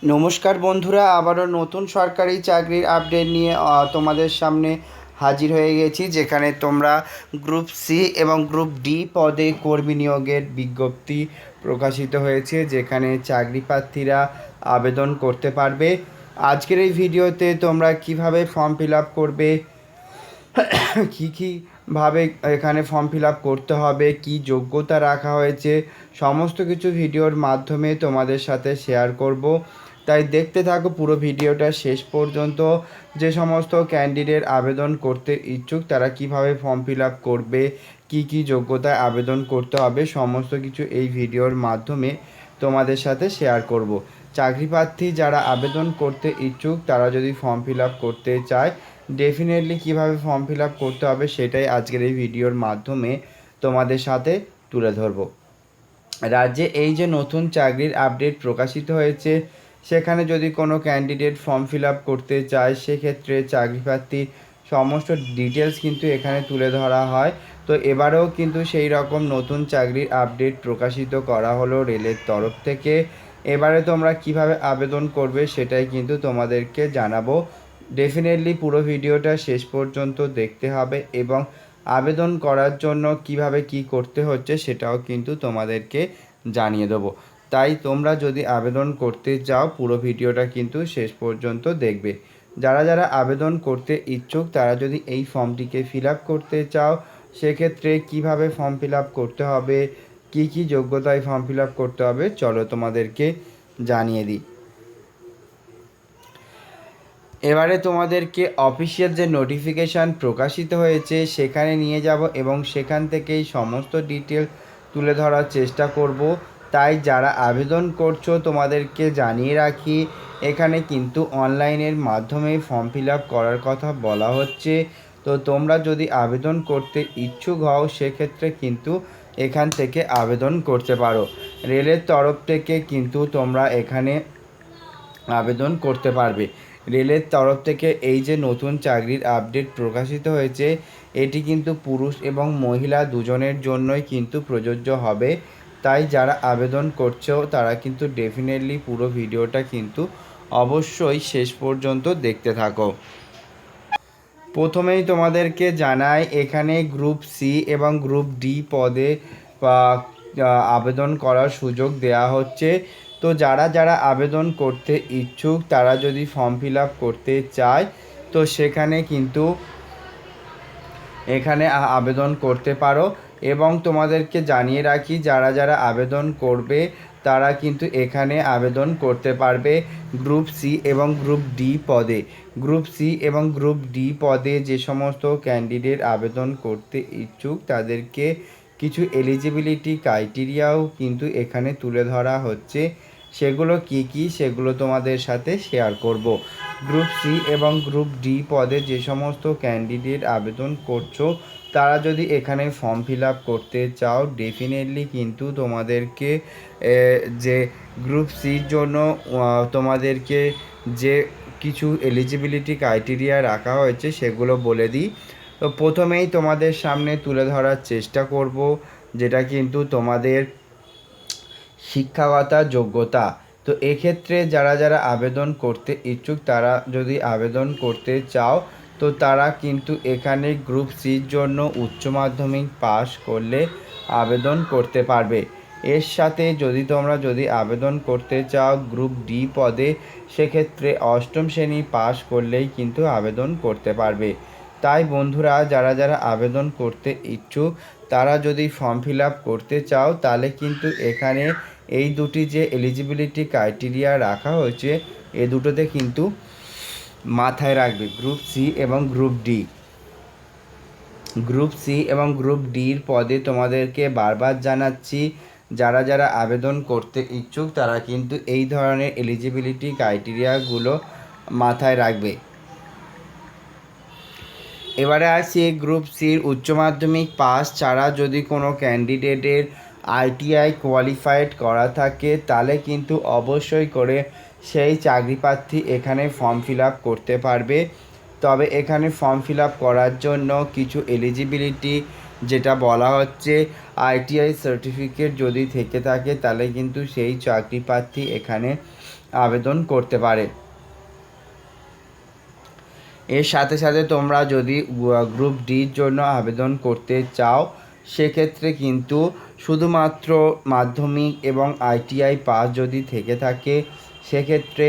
নমস্কার বন্ধুরা, আবারও নতুন সরকারি চাকরির আপডেট নিয়ে তোমাদের সামনে হাজির হয়ে গেছি, যেখানে তোমরা গ্রুপ সি এবং গ্রুপ ডি পদে কর্মী নিয়োগের বিজ্ঞপ্তি প্রকাশিত হয়েছে, যেখানে চাকরি প্রার্থীরা আবেদন করতে পারবে। আজকের এই ভিডিওতে তোমরা কিভাবে ফর্ম ফিল আপ করবে, কীভাবে এখানে ফর্ম ফিল আপ করতে হবে, কি যোগ্যতা রাখা হয়েছে, সমস্ত কিছু ভিডিওর মাধ্যমে তোমাদের সাথে শেয়ার করব। তাই দেখতে থাকো পুরো ভিডিওটা শেষ পর্যন্ত। যে সমস্ত ক্যান্ডিডেট আবেদন করতে ইচ্ছুক তারা কিভাবে ফর্ম ফিল আপ করবে, কি যোগ্যতায় আবেদন করতে হবে, সমস্ত কিছু এই ভিডিওর মাধ্যমে তোমাদের সাথে শেয়ার করব। চাকরি প্রার্থী যারা আবেদন করতে ইচ্ছুক তারা যদি ফর্ম ফিল আপ করতে চায়, ডেফিনেটলি কিভাবে ফর্ম ফিল আপ করতে হবে সেটাই আজকের এই ভিডিওর মাধ্যমে তোমাদের সাথে তুলে ধরব। রাজ্যে এই যে নতুন চাকরির আপডেট প্রকাশিত হয়েছে, সেখানে যদি কোনো ক্যান্ডিডেট ফর্ম ফিল আপ করতে চায়, সেক্ষেত্রে চাকরি প্রার্থীর সমস্ত ডিটেলস কিন্তু এখানে তুলে ধরা হয়। তো এবারেও কিন্তু সেই রকম নতুন চাকরির আপডেট প্রকাশিত করা হলো রেলের তরফ থেকে। এবারে তোমরা কিভাবে আবেদন করবে সেটাই কিন্তু তোমাদেরকে জানাবো। ডেফিনেটলি পুরো ভিডিওটা শেষ পর্যন্ত দেখতে হবে এবং আবেদন করার জন্য কিভাবে কি করতে হচ্ছে সেটাও কিন্তু তোমাদেরকে জানিয়ে দেবো। তাই তোমরা যদি আবেদন করতে চাও পুরো ভিডিওটা কিন্তু শেষ পর্যন্ত দেখবে। যারা যারা আবেদন করতে ইচ্ছুক তারা যদি এই ফর্মটিকে ফিল আপ করতে চাও, সেক্ষেত্রে কিভাবে ফর্ম ফিল আপ করতে হবে, কি যোগ্যতায় ফর্ম ফিল আপ করতে হবে, চলো তোমাদেরকে জানিয়ে দিই। এবারে তোমাদেরকে অফিসিয়াল যে নোটিফিকেশান প্রকাশিত হয়েছে সেখানে নিয়ে যাব এবং সেখান থেকেই সমস্ত ডিটেল তুলে ধরার চেষ্টা করব। তাই যারা আবেদন করছো তোমাদেরকে জানিয়ে রাখি, এখানে কিন্তু অনলাইনের মাধ্যমে ফর্ম ফিল আপ করার কথা বলা হচ্ছে। তো তোমরা যদি আবেদন করতে ইচ্ছুক হও সেক্ষেত্রে কিন্তু এখান থেকে আবেদন করতে পারো। রেলের তরফ থেকে কিন্তু তোমরা এখানে আবেদন করতে পারবে। রেলের তরফ থেকে এই যে নতুন চাকরির আপডেট প্রকাশিত হয়েছে, এটি কিন্তু পুরুষ এবং মহিলা দুজনের জন্যই কিন্তু প্রযোজ্য হবে। তাই যারা আবেদন করছো তারা কিন্তু ডেফিনেটলি পুরো ভিডিওটা কিন্তু অবশ্যই শেষ পর্যন্ত দেখতে থাকো। প্রথমেই তোমাদেরকে জানাই, এখানে গ্রুপ সি এবং গ্রুপ ডি পদে আবেদন করার সুযোগ দেওয়া হচ্ছে। তো যারা যারা আবেদন করতে ইচ্ছুক তারা যদি ফর্ম ফিল আপ করতে চায় তো সেখানে কিন্তু এখানে আবেদন করতে পারো। এবং তোমাদেরকে জানিয়ে রাখি, যারা যারা আবেদন করবে তারা কিন্তু এখানে আবেদন করতে পারবে গ্রুপ সি এবং গ্রুপ ডি পদে। গ্রুপ সি এবং গ্রুপ ডি পদে যে সমস্ত ক্যান্ডিডেট আবেদন করতে ইচ্ছুক তাদেরকে কিছু এলিজিবিলিটি ক্রাইটেরিয়াও কিন্তু এখানে তুলে ধরা হচ্ছে। সেগুলো কি সেগুলো তোমাদের সাথে শেয়ার করব। গ্রুপ সি এবং গ্রুপ ডি পদে যে সমস্ত ক্যান্ডিডেট আবেদন করছো তারা যদি এখানে ফর্ম ফিল আপ করতে চাও, ডেফিনেটলি কিন্তু তোমাদেরকে যে গ্রুপ সির জন্য তোমাদেরকে যে কিছু এলিজিবিলিটি ক্রাইটেরিয়া রাখা হয়েছে সেগুলো বলে দিই। তো প্রথমেই তোমাদের সামনে তুলে ধরার চেষ্টা করব, যেটা কিন্তু তোমাদের শিক্ষাগত যোগ্যতা। তো এক্ষেত্রে যারা যারা আবেদন করতে ইচ্ছুক তারা যদি আবেদন করতে চাও তো তারা কিন্তু এখানে গ্রুপ সির জন্য উচ্চ মাধ্যমিক পাস করলে আবেদন করতে পারবে। এর সাথে যদি আবেদন করতে চাও গ্রুপ ডি পদে, সেক্ষেত্রে অষ্টম শ্রেণী পাস করলেই কিন্তু আবেদন করতে পারবে। তাই বন্ধুরা, যারা যারা আবেদন করতে ইচ্ছুক তারা যদি ফর্ম ফিল আপ করতে চাও তাহলে কিন্তু এখানে এই দুটি যে এলিজিবিলিটি ক্রাইটেরিয়া রাখা হয়েছে এ দুটোতে কিন্তু মাথায় রাখবে, গ্রুপ সি এবং গ্রুপ ডি। গ্রুপ সি এবং গ্রুপ ডির পদে তোমাদেরকে বারবার জানাচ্ছি, যারা যারা আবেদন করতে ইচ্ছুক তারা কিন্তু এই ধরনের এলিজিবিলিটি ক্রাইটেরিয়াগুলো মাথায় রাখবে। এবারে আসি, গ্রুপ সির উচ্চ মাধ্যমিক পাস ছাড়া যদি কোনো ক্যান্ডিডেটের আইটিআই কোয়ালিফাইড করা থাকে তাহলে কিন্তু অবশ্যই করে সেই চাকরি প্রার্থী এখানে ফর্ম ফিল আপ করতে পারবে। তবে এখানে ফর্ম ফিল আপ করার জন্য কিছু এলিজিবিলিটি যেটা বলা হচ্ছে, আইটিআই সার্টিফিকেট যদি থেকে থাকে তাহলে কিন্তু সেই চাকরি প্রার্থী এখানে আবেদন করতে পারে। এর সাথে সাথে তোমরা যদি গ্রুপ ডির জন্য আবেদন করতে চাও, সেক্ষেত্রে কিন্তু শুধুমাত্র মাধ্যমিক এবং আইটিআই পাস যদি থেকে থাকে, সেক্ষেত্রে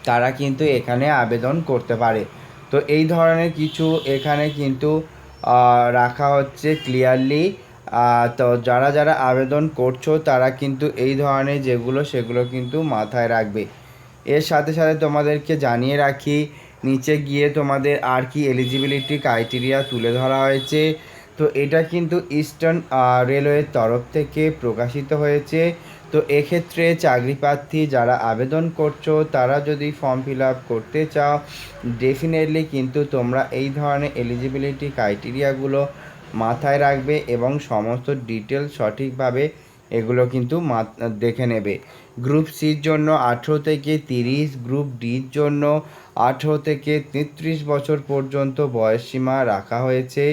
তারা কিন্তু এখানে আবেদন করতে পারে। তো এই ধরনের কিছু এখানে কিন্তু রাখা হচ্ছে ক্লিয়ারলি। তো যারা যারা আবেদন করছো তারা কিন্তু এই ধরনের যেগুলো সেগুলো কিন্তু মাথায় রাখবে। এর সাথে সাথে তোমাদেরকে জানিয়ে রাখি, নিচে গিয়ে তোমাদের আর কি এলিজিবিলিটি ক্রাইটেরিয়া তুলে ধরা হয়েছে। তো এটা কিন্তু ইস্টার্ন রেলওয়ের তরফ থেকে প্রকাশিত হয়েছে। তো এক্ষেত্রে চাকরি প্রার্থী যারা আবেদন করছো তারা যদি ফর্ম ফিল আপ করতে চাও, ডেফিনেটলি কিন্তু তোমরা এই ধরনের এলিজিবিলিটি ক্রাইটেরিয়াগুলো মাথায় রাখবে এবং সমস্ত ডিটেলস সঠিকভাবে এগুলো কিন্তু দেখে নেবে। গ্রুপ সির জন্য 18 থেকে 30, গ্রুপ ডির জন্য 18 থেকে 33 বছর পর্যন্ত বয়সসীমা রাখা হয়েছে।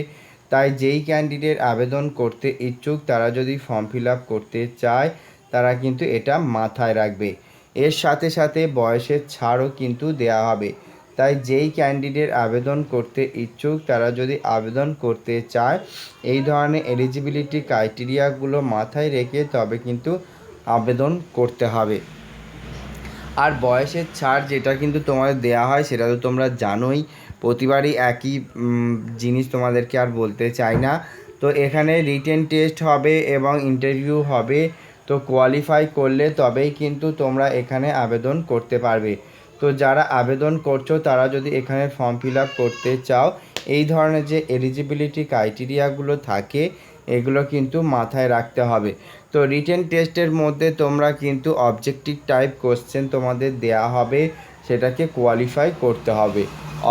তাই যেই ক্যান্ডিডেট আবেদন করতে ইচ্ছুক তারা যদি ফর্ম ফিল আপ করতে চায় তারা কিন্তু এটা মাথায় রাখবে। এর সাথে সাথে বয়সের ছাড়ও কিন্তু দেওয়া হবে। তাই যেই ক্যান্ডিডেট আবেদন করতে ইচ্ছুক তারা যদি আবেদন করতে চায়, এই ধরনের এলিজিবিলিটি ক্রাইটেরিয়াগুলো মাথায় রেখে তবে কিন্তু আবেদন করতে হবে। আর বয়সের ছাড় যেটা কিন্তু তোমাদের দেওয়া হয় সেটা তো তোমরা জানোই, প্রতিবারই একই জিনিস তোমাদেরকে আর বলতে চাই না। তো এখানে রিটেন টেস্ট হবে এবং ইন্টারভিউ হবে। তো কোয়ালিফাই করলে তবেই কিন্তু তোমরা এখানে আবেদন করতে পারবে। তো যারা আবেদন করছো তারা যদি এখানে ফর্ম ফিল আপ করতে চাও, এই ধরনের যে এলিজিবিলিটি ক্রাইটেরিয়াগুলো থাকে এগুলো কিন্তু মাথায় রাখতে হবে। তো রিটেন টেস্টের মধ্যে তোমরা কিন্তু অবজেক্টিভ টাইপ কোশ্চেন তোমাদের দেয়া হবে, সেটাকে কোয়ালিফাই করতে হবে।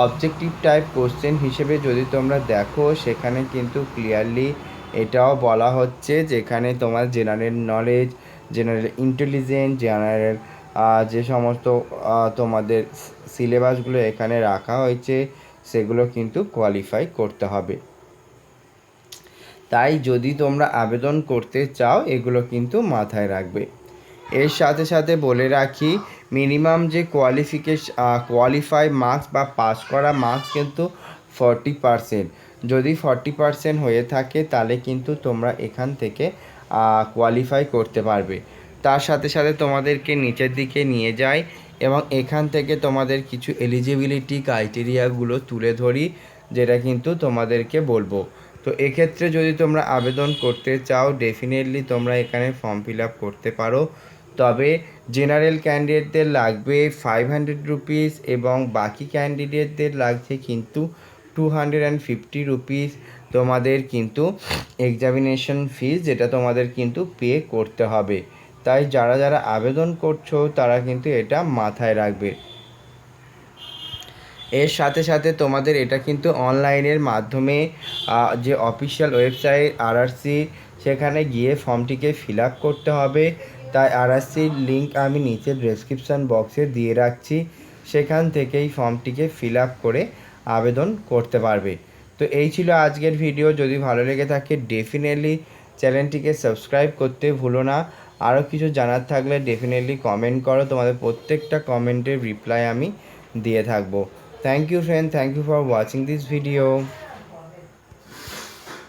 অবজেক্টিভ টাইপ কোশ্চেন হিসেবে যদি তোমরা দেখো, সেখানে কিন্তু ক্লিয়ারলি এটাও বলা হচ্ছে যেখানে তোমার general knowledge, general intelligence, general যে সমস্ত তোমাদের সিলেবাসগুলো এখানে রাখা হয়েছে সেগুলো কিন্তু কোয়ালিফাই করতে হবে। তাই যদি তোমরা আবেদন করতে চাও এগুলো কিন্তু মাথায় রাখবে। এর সাথে সাথে বলে রাখি, মিনিমাম যে কোয়ালিফাই মার্কস বা পাস করা মার্কস কিন্তু 40%। যদি 40% হয়ে থাকে তাহলে কিন্তু তোমরা এখান থেকে কোয়ালিফাই করতে পারবে। তার সাথে সাথে তোমাদেরকে নিচের দিকে নিয়ে যায় এবং এখান থেকে তোমাদের কিছু এলিজিবিলিটি ক্রাইটেরিয়াগুলো তুলে ধরি, যেটা কিন্তু তোমাদেরকে বলবো। তো এক্ষেত্রে যদি তোমরা আবেদন করতে চাও, ডেফিনেটলি তোমরা এখানে ফর্ম ফিল আপ করতে পারো। তবে জেনারেল ক্যান্ডিডেটদের লাগবে 500 রুপিস এবং বাকি ক্যান্ডিডেটদের লাগছে কিন্তু 250 রুপিস তোমাদের কিন্তু এক্সামিনেশন ফিস, যেটা তোমাদের কিন্তু পে করতে হবে। তাই যারা যারা আবেদন করছো তারা কিন্তু এটা মাথায় রাখবে। এর সাথে সাথে তোমাদের এটা কিন্তু অনলাইনের মাধ্যমে যে অফিসিয়াল ওয়েবসাইট আরআরসি, সেখানে গিয়ে ফর্মটিকে ফিল আপ করতে হবে। তাই আরআরসির লিঙ্ক আমি নিচে ডেসক্রিপশান বক্সে দিয়ে রাখছি, সেখান থেকেই ফর্মটিকে ফিল আপ করে আবেদন করতে পারবে। তো এই ছিল আজকের ভিডিও। যদি ভালো লেগে থাকে ডেফিনেটলি চ্যানেলটিকে সাবস্ক্রাইব করতে ভুলো না। আরও কিছু জানার থাকলে ডেফিনেটলি কমেন্ট করো, তোমাদের প্রত্যেকটা কমেন্টের রিপ্লাই আমি দিয়ে থাকবো। Thank you friend, thank you for watching this video.